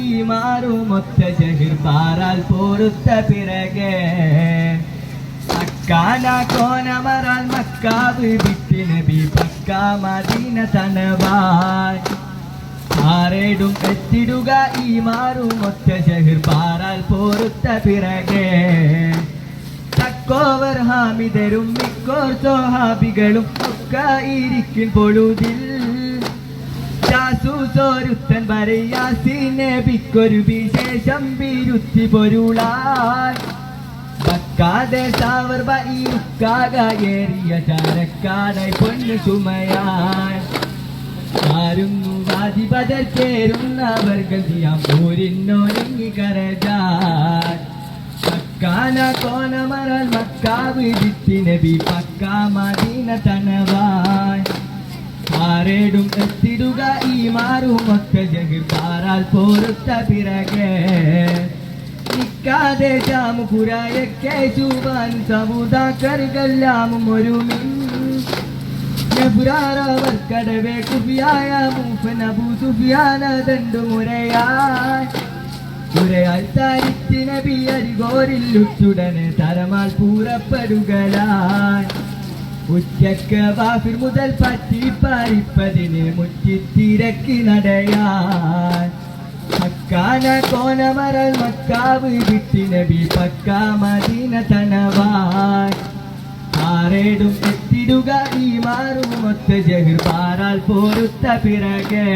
ഈ മാറുമൊത്ത ജഹിർ പാറാൽ പോരുത്ത പിറകെ അക്കാന കോനമറാൽ മക്കാവ് വിട്ട് നബി പക്ക മദീന തണവായ് ആരേടും എത്തിടുക ഈ മാറുമൊത്ത ജഹിർ പാറാൽ പോരുത്ത പിറകെ തക്കോവർ ഹാമിദരും മിക്കോർ സ്വഹാബികളും ഒക്കെ ഇരിക്കും പൊഴുതിൽ ജാസൂസോരുത്തൻ പറയാസിനെ ബിക്കൊരു വിശേഷം ബിരുത്തി പൊരുളാൻ ബക്കാതെ സാവർ ബൈക്കാകേറിയ ചാരക്കാടായി പൊന്നു സുമയാൻ ആരുന്നു വാജിപതർ ചേരുന്നവർകൾ ചെയ്യാം പോരിന്നൊരുങ്ങി കരജാൻ മക്കാന കോനമറൽ മക്കാവ് വിട്ട് നബി പക്ക മദീന തണവായ് ആരേടും എത്തിടുക ഈ മാറുമൊത്ത ജഹിർ പാറാൽ പോരുത്ത പിറകെ നിക്കാതെ ജാമുപുരായൊക്കെ ചൂവാൻ സമുദാക്കറുകളെല്ലാം ഒരുമിൻ നബുരാറവർ കടവേ കുഫിയായ മൂഫൻ അബൂ സുഫിയാന ദണ്ടുമുരയായി താരിത്തി നബി അരികോരിൽ ഉച്ചുടനെ തരമാൽ പൂറപ്പെടുകലായി ഉച്ചക്ക് വാഫിർ മുതൽ പറ്റി പാരിപ്പതിന് മുറ്റിത്തിരക്കി നടയാൻ മക്കാന കോനമറൽ മക്കാവ് വിട്ട് നബി പക്ക മദീന തണവായ് ആരേടും എത്തിടുക ഈ മാറുമൊത്ത ജഹിർ പാറാൽ പോരുത്ത പിറകെ